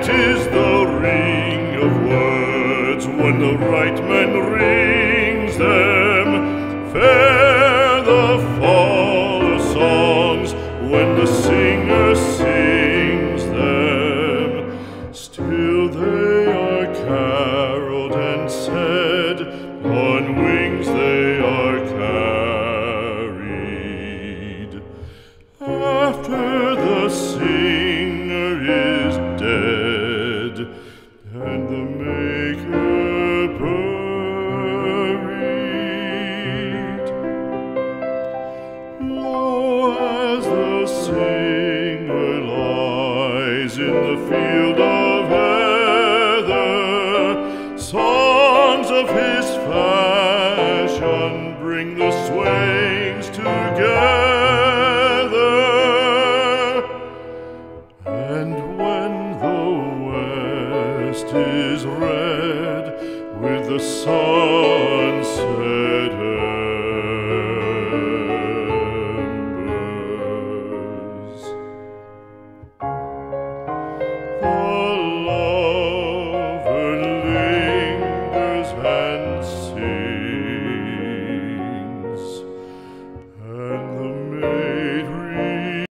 Sweet is the ring of words when the right man rings them. Fair the fall of songs when the singer sings them. Still they are caroled and said, on wings they are carried. After the singer is dead and the maker buried, lo, as the singer lies in the field of heather, songs of his fashion bring the swains together. And when the west is red with the sunset